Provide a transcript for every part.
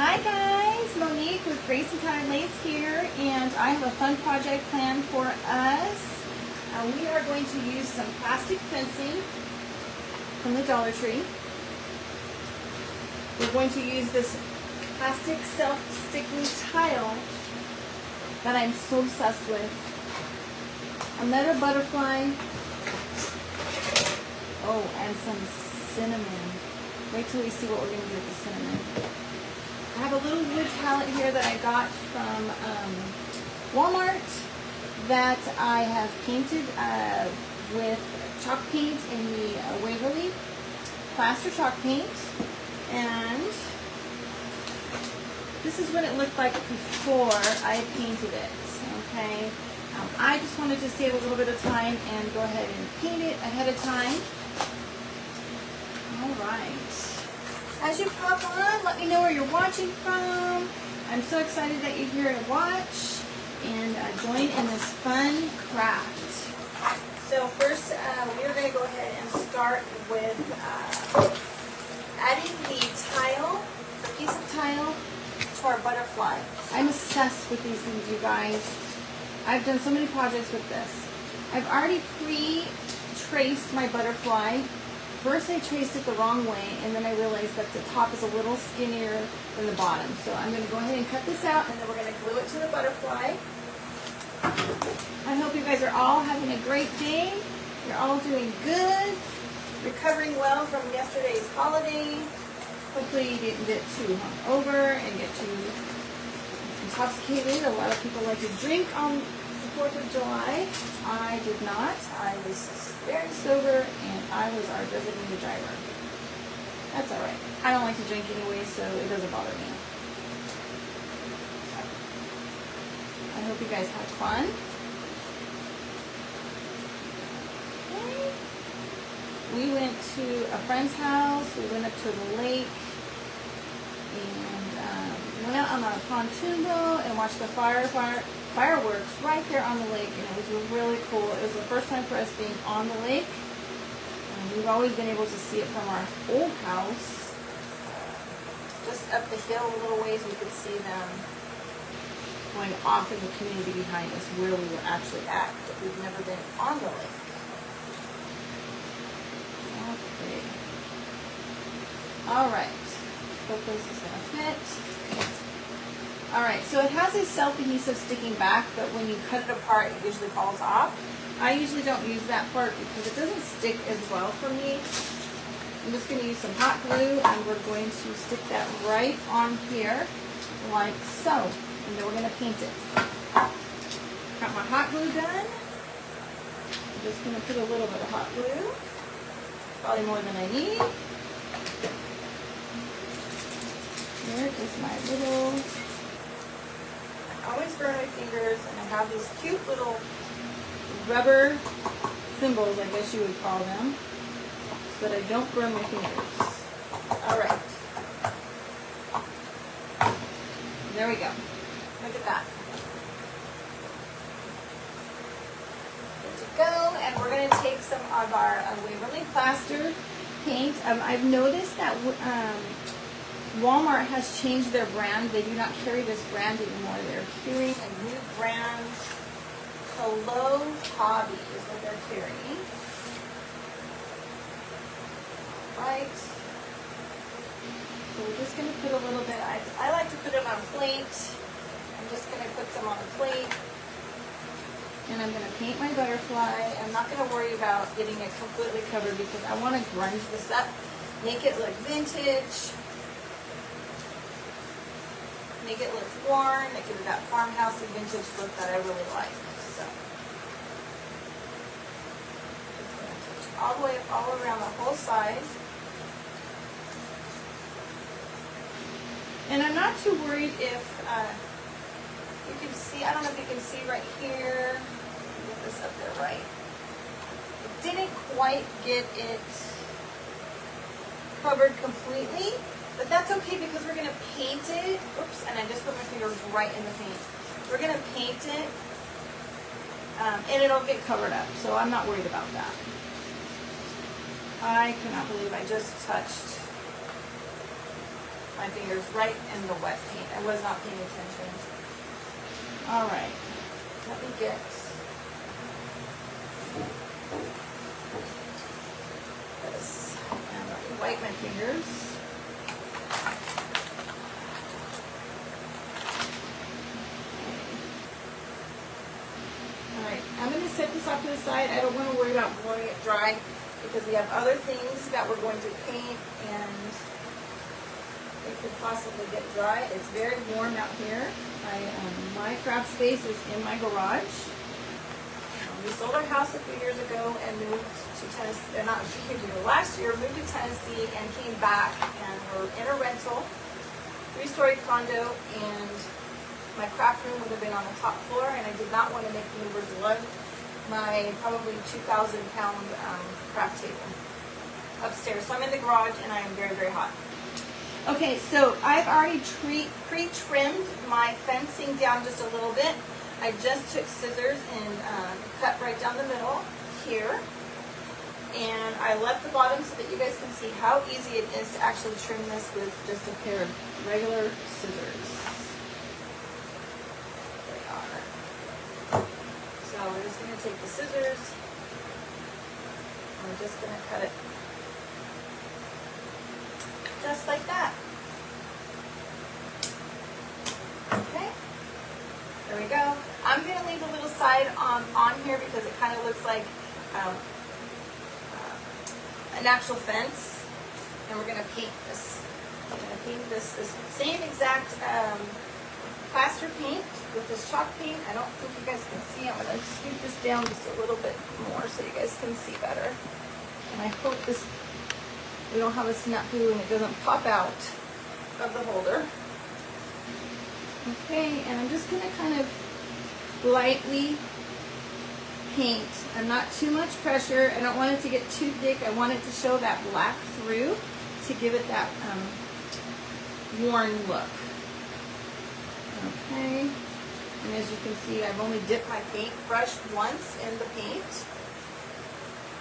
Hi guys, Monique with Grace and Ty Lace here, and I have a fun project planned for us. We are going to use some plastic fencing from the Dollar Tree. We're going to use this plastic self-sticking tile that I'm so obsessed with. Another butterfly. Oh, and some cinnamon. Wait till we see what we're going to do with the cinnamon. I have a little wood palette here that I got from Walmart that I have painted with chalk paint in the Waverly plaster chalk paint. And this is what it looked like before I painted it, okay? I just wanted to save a little bit of time and go ahead and paint it ahead of time. All right. As you pop on, let me know where you're watching from. I'm so excited that you're here to watch and join in this fun craft. So first, we're going to go ahead and start with adding the tile, the piece of tile, to our butterfly. I'm obsessed with these things, you guys. I've done so many projects with this. I've already pre-traced my butterfly. First I traced it the wrong way, and then I realized that the top is a little skinnier than the bottom. So I'm going to go ahead and cut this out, and then we're going to glue it to the butterfly. I hope you guys are all having a great day. You're all doing good, recovering well from yesterday's holiday. Hopefully you didn't get too hungover and get too intoxicated. A lot of people like to drink on the 4th of July. I did not. I was very sober, and I was our designated driver. That's all right. I don't like to drink anyway, so it doesn't bother me. I hope you guys had fun. Okay. We went to a friend's house. We went up to the lake and went out on a pontoon boat and watched the fireworks right there on the lake, and it was really cool. It was the first time for us being on the lake. We've always been able to see it from our old house. Just up the hill a little ways, we could see them going off in the community behind us where we were actually at, but we've never been on the lake. Okay. All right. Hope this is going to fit. All right, so it has a self-adhesive sticking back, but when you cut it apart, it usually falls off. I usually don't use that part because it doesn't stick as well for me. I'm just going to use some hot glue, and we're going to stick that right on here, like so. And then we're going to paint it. Got my hot glue done. I'm just going to put a little bit of hot glue, probably more than I need. There is my little... I always burn my fingers, and I have these cute little rubber thimbles, I guess you would call them, so that I don't burn my fingers. All right. There we go. Look at that. Good to go, and we're going to take some of our Waverly plaster paint. I've noticed that Walmart has changed their brand. They do not carry this brand anymore. They're carrying a new brand. Hello Hobby is what they're carrying. Right. So we're just going to put a little bit. I like to put it on a plate. I'm just going to put some on a plate. And I'm going to paint my butterfly. I'm not going to worry about getting it completely covered because I want to grunge this up. Make it look vintage. Make it look foreign, make it that farmhousey vintage look that I really like. So, just going to touch all the way all around the whole side. And I'm not too worried if you can see. I don't know if you can see right here. Get this up there right. I didn't quite get it covered completely. But that's okay because we're going to paint it. Oops, and I just put my fingers right in the paint. We're going to paint it, and it'll get covered up, so I'm not worried about that. I cannot believe I just touched my fingers right in the wet paint. I was not paying attention. All right, let me get this, and let me wipe my fingers. All right, I'm going to set this off to the side. I don't want to worry about blowing it dry because we have other things that we're going to paint and it could possibly get dry. It's very warm out here. My craft space is in my garage. We sold our house a few years ago and moved to Tennessee, not a few years ago, last year, moved to Tennessee and came back, and we're in a rental, 3-story condo, and my craft room would have been on the top floor, and I did not want to make the movers lug my probably 2,000-pound craft table upstairs. So I'm in the garage and I am very, very hot. Okay, so I've already pre-trimmed my fencing down just a little bit. I just took scissors and cut right down the middle here. And I left the bottom so that you guys can see how easy it is to actually trim this with just a pair of regular scissors. There they are. So we're just going to take the scissors. And we're just going to cut it just like that. Okay, there we go. I'm going to leave a little side on here because it kind of looks like an actual fence. And we're going to paint this. We're going to paint this same exact plaster paint with this chalk paint. I don't think you guys can see. I'm going to scoot this down just a little bit more so you guys can see better. And I hope we don't have a snap glue and it doesn't pop out of the holder. Okay, and I'm just going to kind of lightly paint. And not too much pressure. I don't want it to get too thick. I want it to show that black through to give it that worn look. Okay, and as you can see, I've only dipped my paintbrush once in the paint.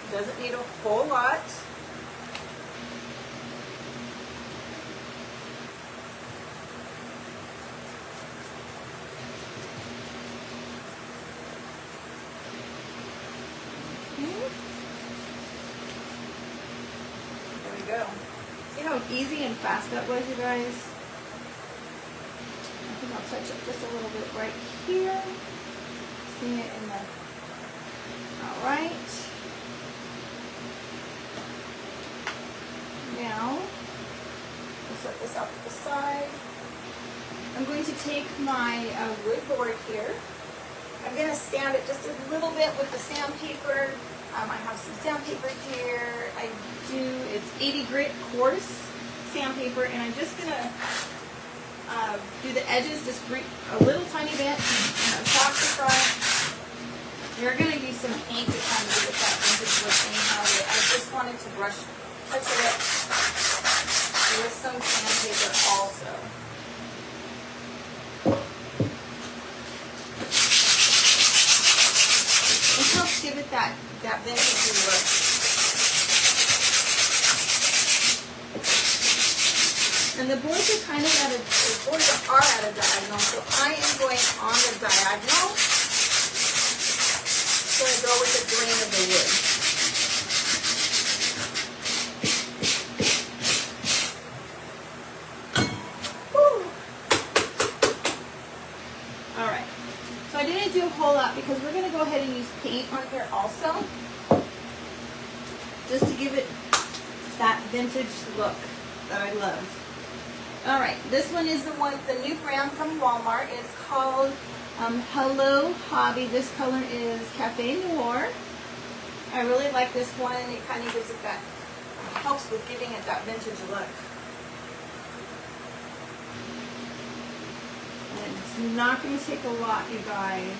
It doesn't need a whole lot. There we go. See how easy and fast that was, you guys? I think I'll touch it just a little bit right here. Seeing it in the... Alright. Now, we'll set this up to the side. I'm going to take my wood board here. I'm going to sand it just a little bit with the sandpaper. I have some sandpaper here. It's 80 grit coarse sandpaper, and I'm just going to do the edges just a little tiny bit, and across the front. You're going to use some paint to kind of get that vintage look anyhow. I just wanted to touch it with some sandpaper also. It helps give it that vintage look. And the boards are kind of at a diagonal, so I am going on the diagonal. I'm going to go with the grain of the wood. All right. So I didn't do a whole lot because we're going to go ahead and use paint on here also, just to give it that vintage look that I love. All right, this one is the new brand from Walmart. It's called Hello Hobby. This color is Cafe Noir. I really like this one. It kind of gives it that, helps with giving it that vintage look. And it's not going to take a lot, you guys.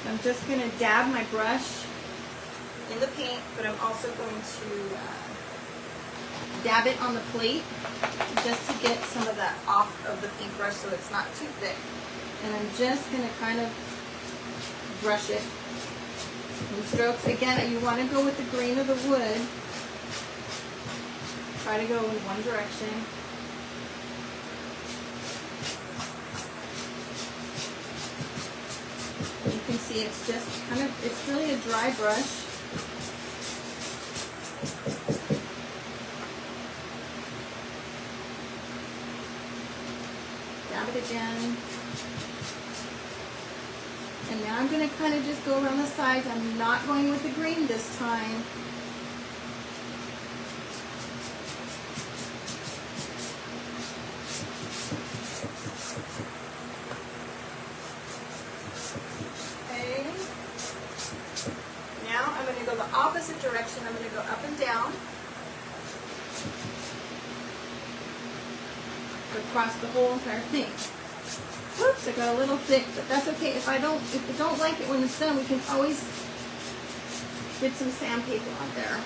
I'm just going to dab my brush in the paint, but I'm also going to dab it on the plate just to get some of that off of the paintbrush so it's not too thick. And I'm just going to kind of brush it in strokes. Again, you want to go with the grain of the wood. try to go in one direction. You can see it's just kind of, it's really a dry brush. Dab it again. And now I'm going to kind of just go around the sides. I'm not going with the green this time. Okay. Now I'm going to go the opposite direction. I'm going to go up and down. Across the whole entire thing. Whoops, I got a little thick, but that's okay. If you don't like it when it's done, we can always get some sandpaper on there.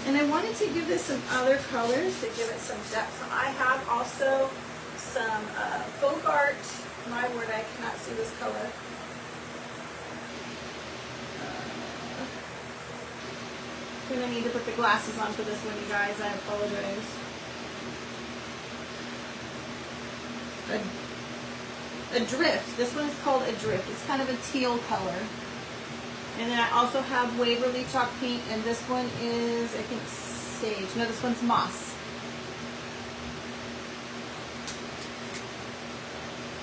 And I wanted to give this some other colors to give it some depth. So I have also some folk art. My word, I cannot see this color. I'm gonna need to put the glasses on for this one, you guys. I apologize. Adrift. This one is called Adrift. It's kind of a teal color. And then I also have Waverly Chalk Paint, and this one is, I think, Sage. No, this one's Moss.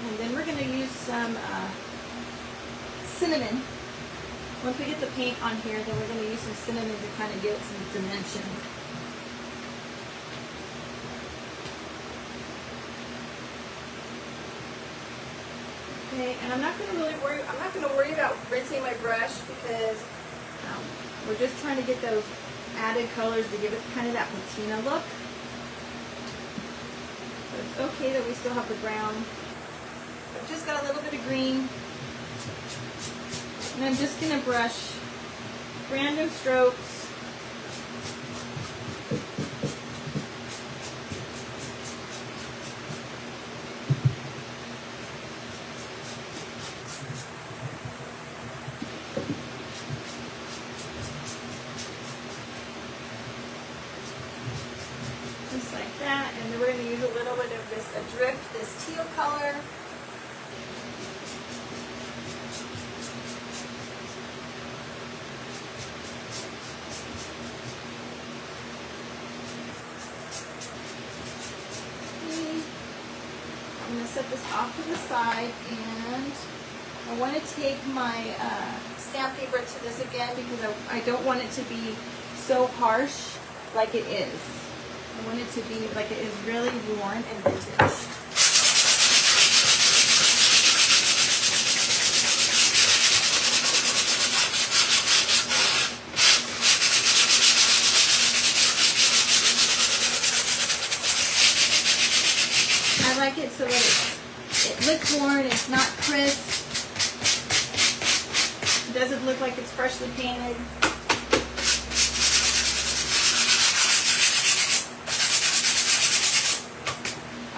And then we're going to use some cinnamon. Once we get the paint on here, then we're going to use some cinnamon to kind of give it some dimension. Okay, and I'm not going to worry about rinsing my brush because we're just trying to get those added colors to give it kind of that patina look. So it's okay that we still have the brown. I've just got a little bit of green. And I'm just going to brush random strokes. Just like that. And then we're going to use a little bit of this Adrift, this teal color. I'm going to set this off to the side, and I want to take my sandpaper to this again because I don't want it to be so harsh like it is. I want it to be like it is really worn and vintage. I like it so that it looks worn, it's not crisp. It doesn't look like it's freshly painted.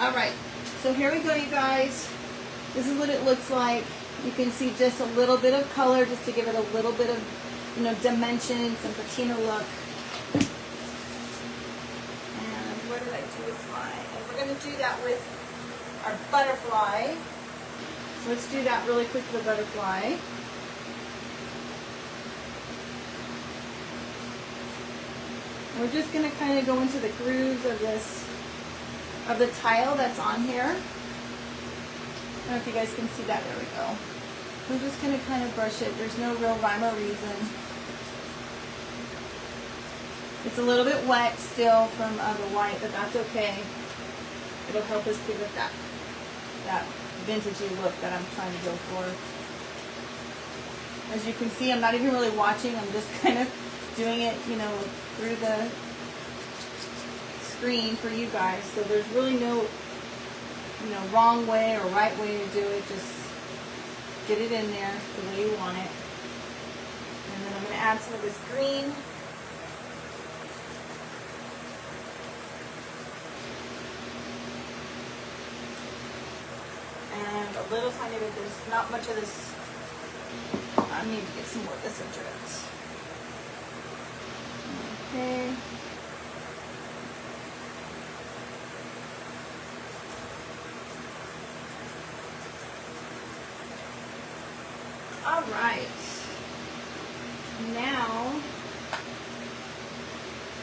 Alright, so here we go, you guys. This is what it looks like. You can see just a little bit of color just to give it a little bit of, dimension, some patina look. And what did I do with mine? And we're going to do that with our butterfly. So let's do that really quick for the butterfly. We're just going to kind of go into the grooves of the tile that's on here. I don't know if you guys can see that. There we go. We're just going to kind of brush it. There's no real rhyme or reason. It's a little bit wet still from the white, but that's okay. It'll help us give it that vintagey look that I'm trying to go for. As you can see, I'm not even really watching. I'm just kind of doing it, through the screen for you guys. So there's really no, wrong way or right way to do it. Just get it in there the way you want it. And then I'm going to add some of this green. And a little tiny bit, there's not much of this. I need to get some more of this Adrift. Okay. All right. Now,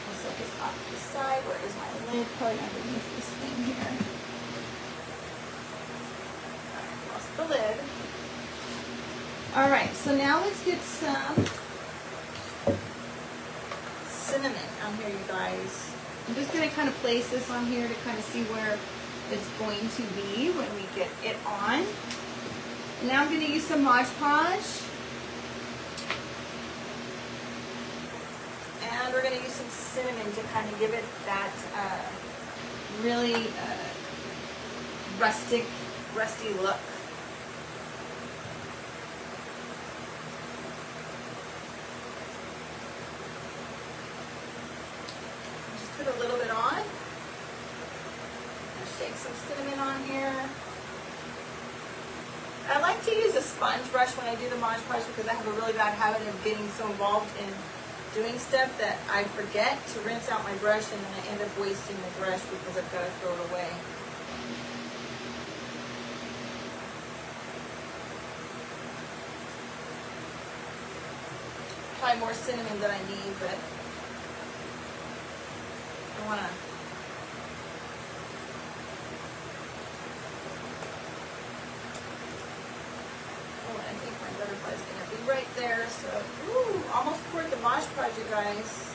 let's set this off to the side. Where is my lid? Probably underneath this thing here. All right, lost the lid. All right, so now let's get some cinnamon on here, you guys. I'm just going to kind of place this on here to kind of see where it's going to be when we get it on. And now I'm going to use some Mod Podge. And we're going to use some cinnamon to kind of give it that really rusty look. Just put a little bit on. Shake some cinnamon on here. I like to use a sponge brush when I do the Mod Podge because I have a really bad habit of getting so involved in doing stuff that I forget to rinse out my brush, and then I end up wasting the brush because I've got to throw it away. Probably more cinnamon than I need, but I want to. Oh, and I think my butterfly's going to be right there. So, ooh, almost poured the Mod Podge, you guys.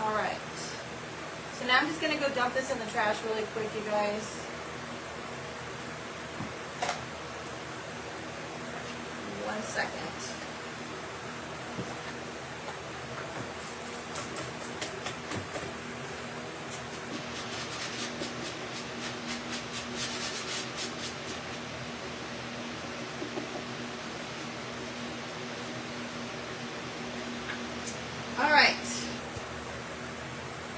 All right. So now I'm just going to go dump this in the trash really quick, you guys. One second. All right.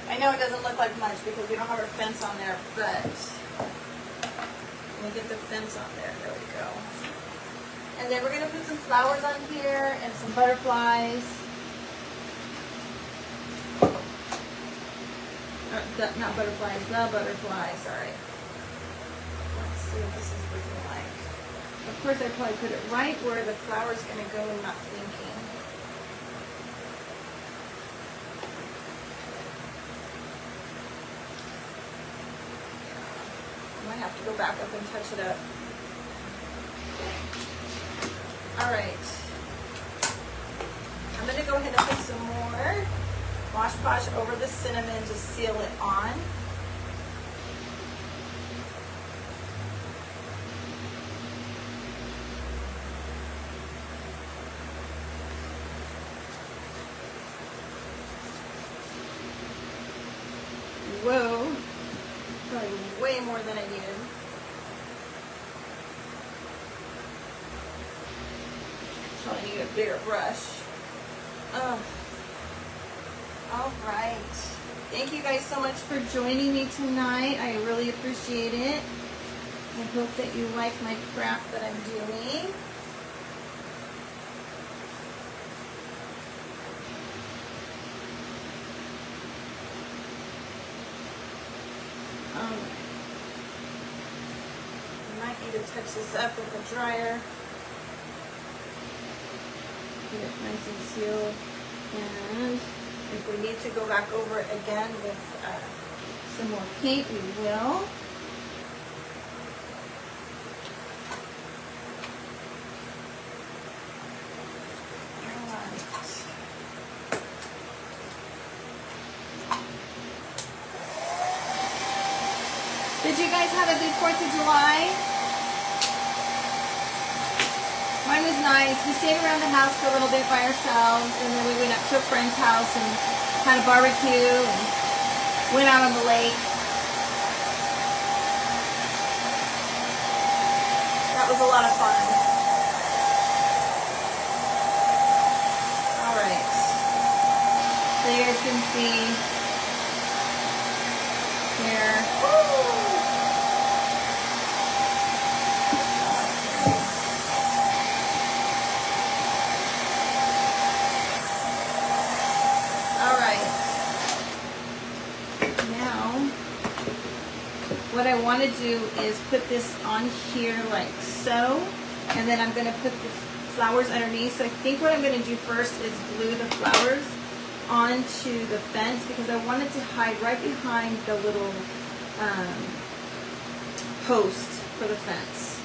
I know it doesn't look like much because we don't have our fence on there, but let me get the fence on there. There we go. And then we're going to put some flowers on here and some butterflies. Not butterflies, the butterflies, sorry. Let's see what this is looking like. Of course, I probably put it right where the flower's going to go and not thinking. I might have to go back up and touch it up. All right. I'm going to go ahead and put some more Mod Podge over the cinnamon to seal it on. Whoa. Probably way more than I needed. Probably need a bigger brush. All right. Thank you guys so much for joining me tonight. I really appreciate it. I hope that you like my craft that I'm doing. I might need to touch this up with the dryer. Get it nice and sealed. And if we need to go back over it again with some more paint, we will. Did you guys have a good 4th of July? Mine was nice. We stayed around the house for a little bit by ourselves, and then we went up to a friend's house and had a barbecue and went out on the lake. That was a lot of fun. All right. So you guys can see here. Woo! what I want to do is put this on here like so, and then I'm going to put the flowers underneath. So I think what I'm going to do first is glue the flowers onto the fence because I want it to hide right behind the little post for the fence.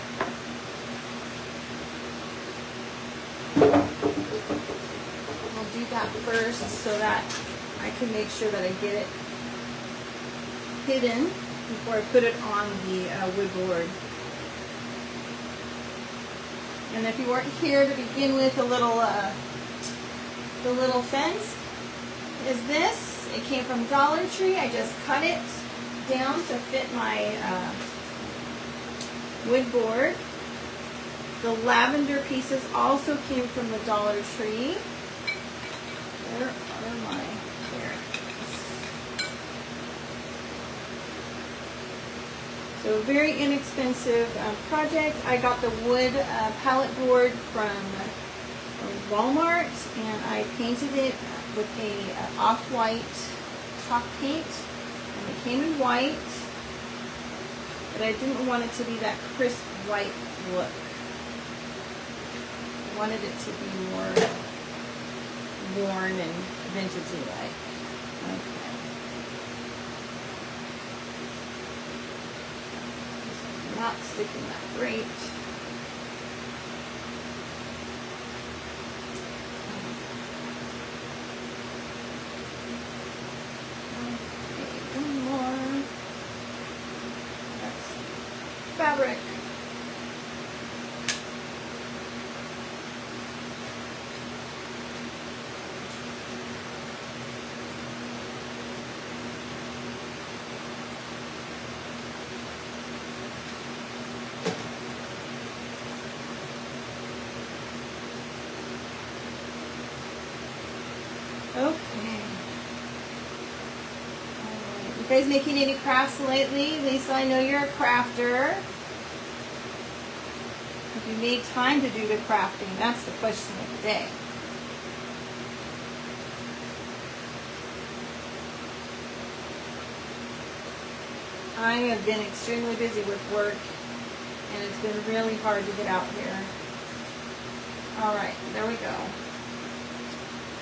I'll do that first so that I can make sure that I get it hidden before I put it on the wood board. And if you weren't here to begin with, the little fence is this. It came from Dollar Tree. I just cut it down to fit my wood board. The lavender pieces also came from the Dollar Tree. Where are my, there it is. So a very inexpensive project. I got the wood palette board from Walmart, and I painted it with a off-white chalk paint, and it came in white, but I didn't want it to be that crisp white look. I wanted it to be more worn and vintagey like. Okay. It's not sticking that great. Okay, one more. That's fabric. Okay. You guys making any crafts lately? Lisa, I know you're a crafter. Have you made time to do the crafting? That's the question of the day. I have been extremely busy with work, and it's been really hard to get out here. All right, there we go.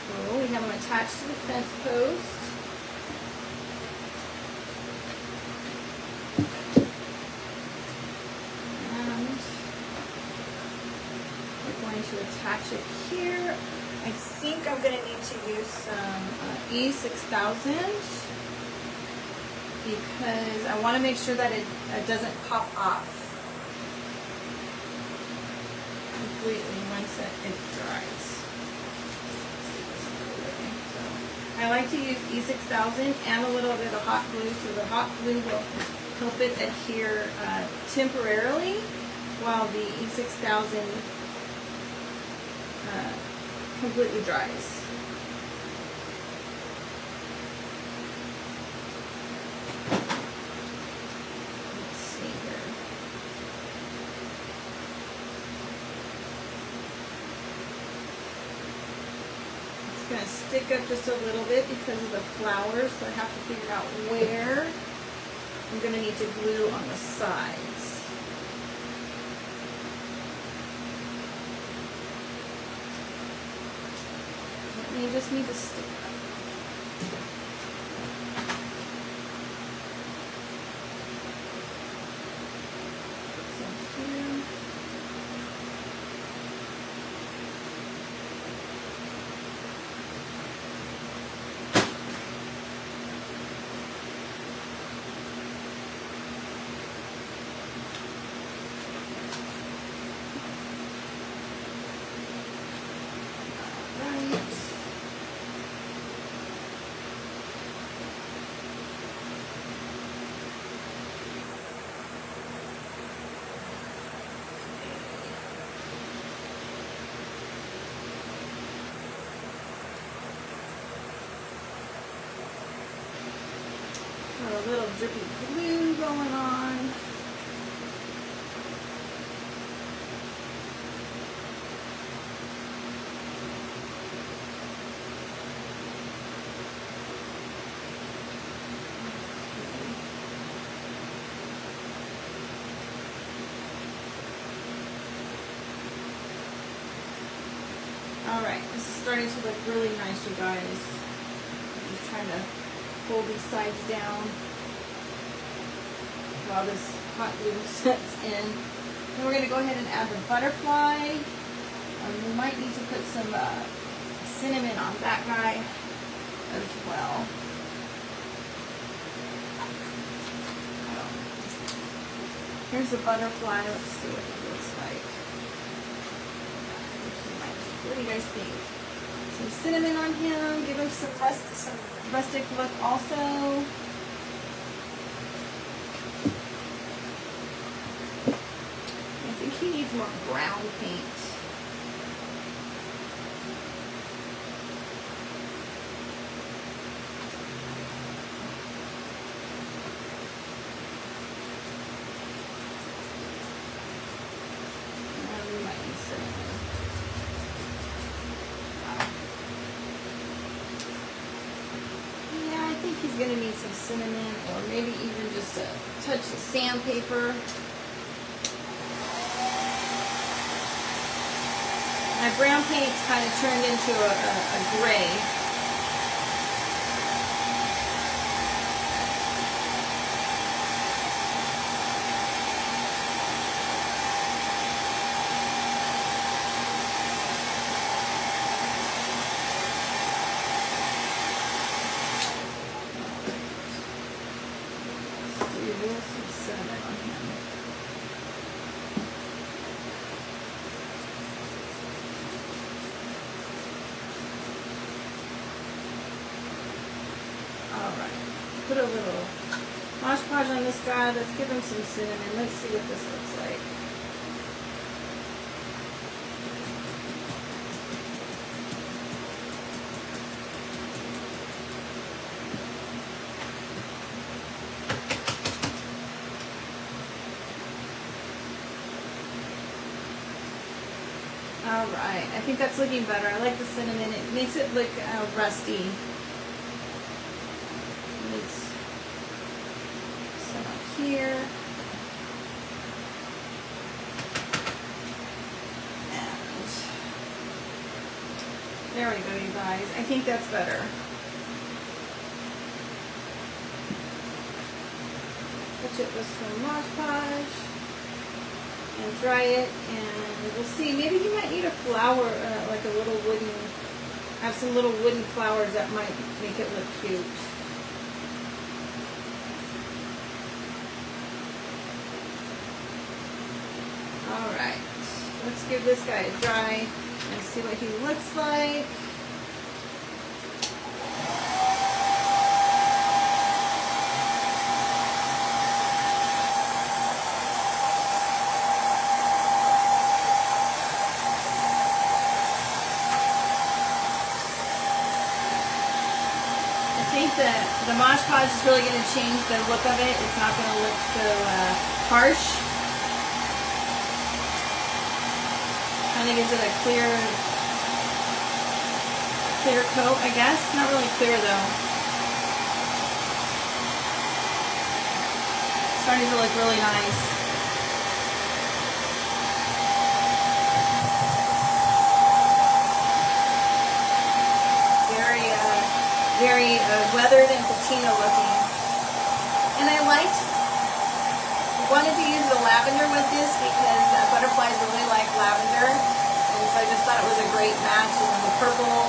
So we have them attached to the fence post. And we're going to attach it here. I think I'm going to need to use some E6000 because I want to make sure that it doesn't pop off completely once it dries. I like to use E6000 and a little bit of hot glue, so the hot glue will help it adhere temporarily while the E6000 completely dries. Let's see here. It's going to stick up just a little bit because of the flowers, so I have to figure out where I'm going to need to glue on the sides. You just need to stick up. So here. A little drippy glue going on. starting to look really nice, you guys. I'm just trying to pull these sides down while this hot glue sets in. Then we're going to go ahead and add the butterfly. We might need to put some cinnamon on that guy as well. Here's the butterfly. Let's see what it looks like. What do you guys think? Some cinnamon on him. Give him some rustic look also. I think he needs more brown paint. He's going to need some cinnamon or maybe even just a touch of sandpaper. My brown paint's kind of turned into a gray. Put a little Mod Podge on this guy. Let's give him some cinnamon. Let's see what this looks like. Alright, I think that's looking better. I like the cinnamon. It makes it look rusty. Here. And there we go, you guys. I think that's better. Touch it with some Mod Podge and dry it, and we'll see. Maybe you might need a flower, like a little wooden, have some little wooden flowers that might make it look cute. Alright, let's give this guy a dry and see what he looks like. I think that the Mod Podge is really going to change the look of it. It's not going to look so harsh. Kind of gives it a clear coat, I guess. Not really clear though. It's starting to look really nice. Very weathered and patina looking. And I wanted to use the lavender with this because butterflies really like lavender, and so I just thought it was a great match, and the purple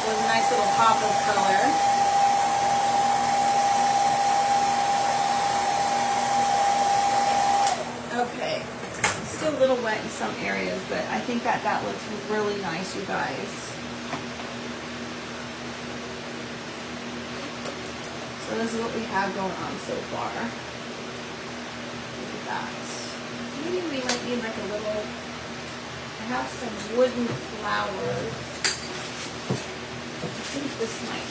was a nice little pop of color. Okay, it's still a little wet in some areas, but I think that looks really nice, you guys. So this is what we have going on so far. Look at that. Maybe we might need like a little, I have some wooden flowers. I think this might.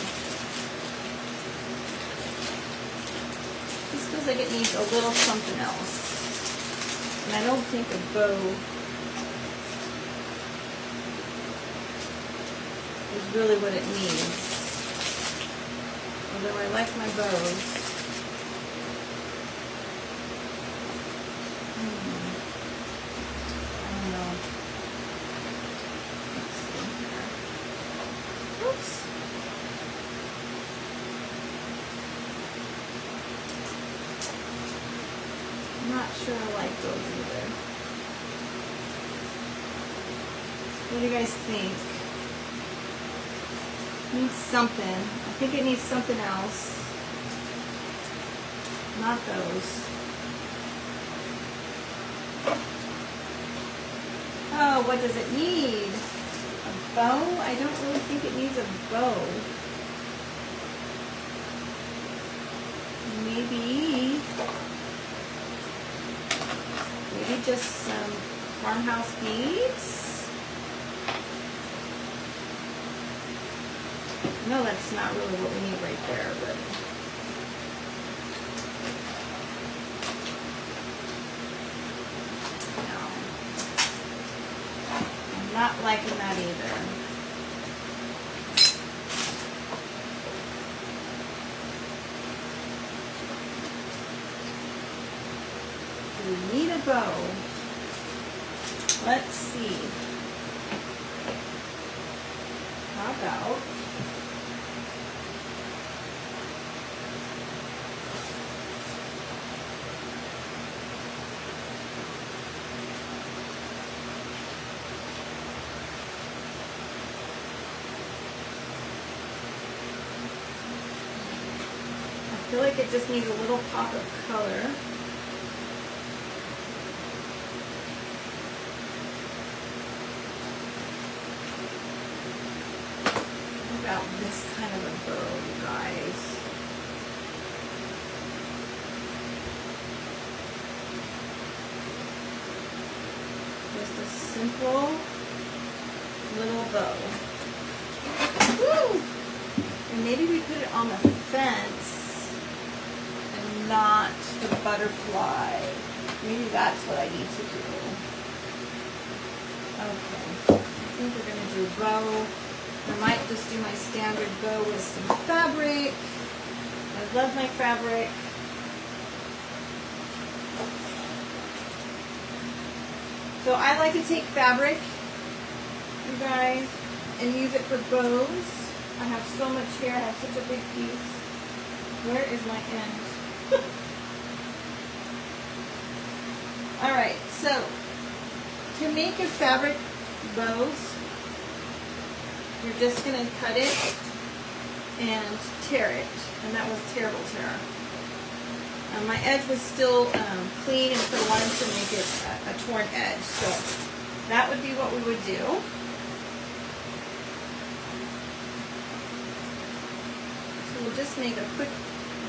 This feels like it needs a little something else. And I don't think a bow is really what it needs. Although I like my bows. I don't know. Let's see here. I'm not sure I like those either. What do you guys think? It needs something. I think it needs something else. Not those. Oh, what does it need? A bow? I don't really think it needs a bow. Maybe just some farmhouse beads. No, that's not really what we need right there, but no. I'm not liking that either. We need a bow. Let's see. How about I feel like it just needs a little pop of color. This kind of a bow, you guys. Just a simple little bow. Woo! And maybe we put it on the fence and not the butterfly. Maybe that's what I need to do. Okay, I think we're going to do a bow. I might just do my standard bow with some fabric. I love my fabric. So I like to take fabric, you guys, and use it for bows. I have so much hair. I have such a big piece. Where is my end? Alright, so to make your fabric bows, you're just going to cut it and tear it. And that was terrible tear. My edge was still clean, and so I wanted to make it a torn edge. So that would be what we would do. So we'll just make a quick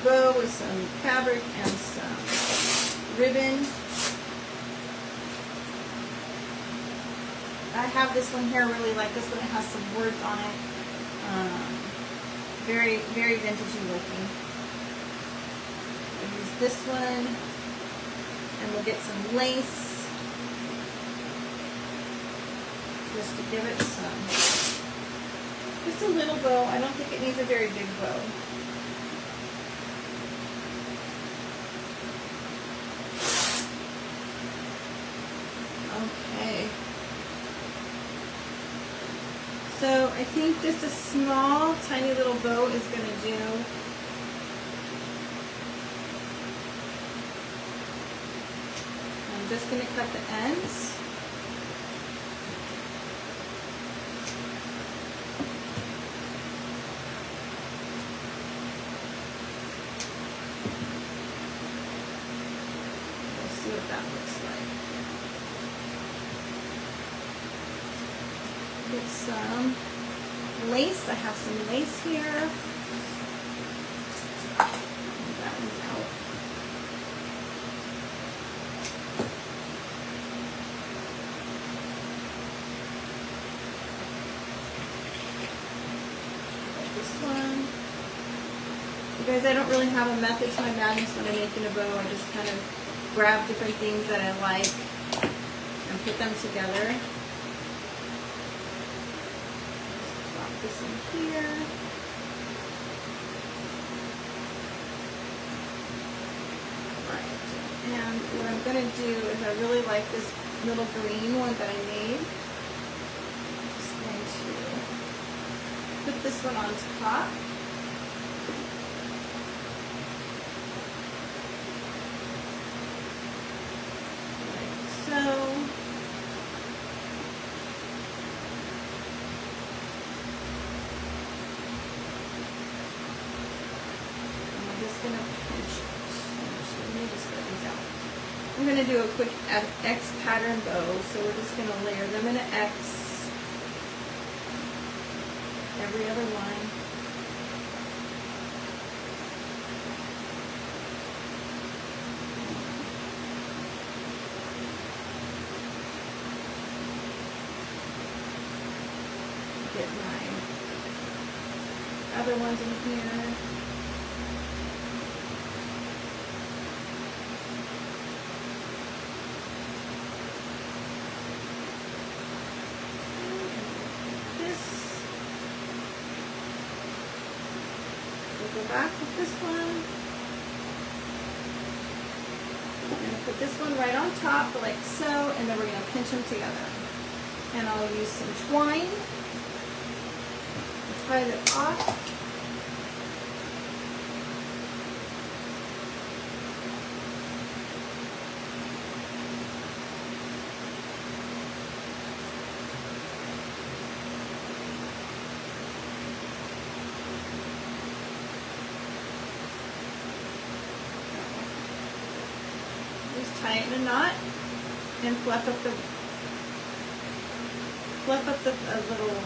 bow with some fabric and some ribbon. I have this one here. I really like this one. It has some words on it. Very, very vintagey looking. I'll use this one, and we'll get some lace just to give it some. Just a little bow. I don't think it needs a very big bow. Okay. So I think just a small, tiny little bow is going to do. I'm just going to cut the ends. We'll see what that looks like. Get some lace. I have some lace here. That one's out. Like this one. You guys, I don't really have a method to my madness when I'm making a bow. I just kind of grab different things that I like and put them together. This in here. Right. And what I'm going to do is I really like this little green one that I made. I'm just going to put this one on top. just going to pinch it. So let me just spread these out. I'm going to do a quick X pattern bow, so we're just going to layer them in an X. Every other line. Get my other ones in here. Go back with this one. I'm going to put this one right on top like so, and then we're going to pinch them together. And I'll use some twine to tie it off. Just tie it in a knot and fluff up the little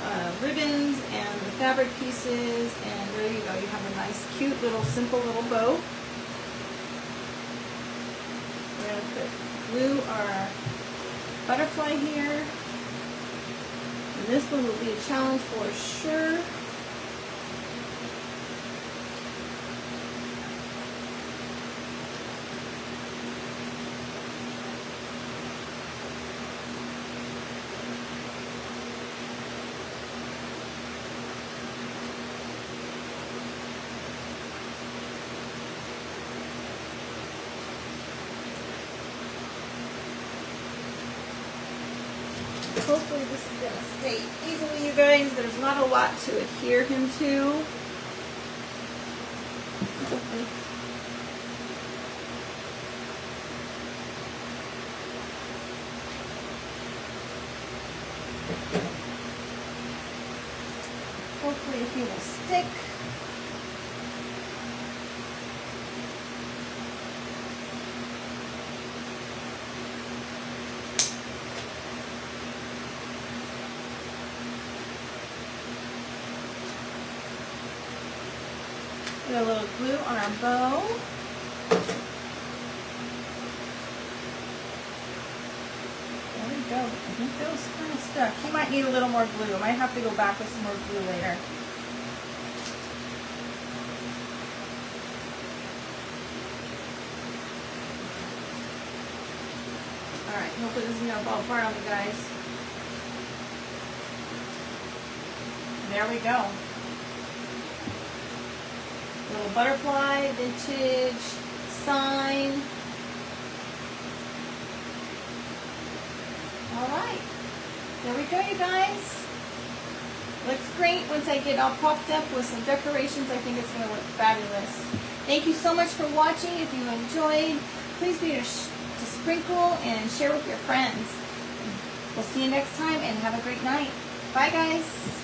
ribbons and the fabric pieces, and there you go. You have a nice, cute little, simple little bow. We're going to glue our butterfly here, and this one will be a challenge for sure. Hopefully this is going to stay easily, you guys. There's not a lot to adhere him to. Hopefully he will stick. Put a little glue on our bow. There we go. I think that was kind of stuck. He might need a little more glue. I might have to go back with some more glue later. Alright, hopefully this isn't going to fall apart on me, guys. There we go. Little butterfly, vintage, sign. Alright, there we go, you guys. Looks great once I get all popped up with some decorations. I think it's going to look fabulous. Thank you so much for watching. If you enjoyed, please be sure to sprinkle and share with your friends. We'll see you next time, and have a great night. Bye, guys.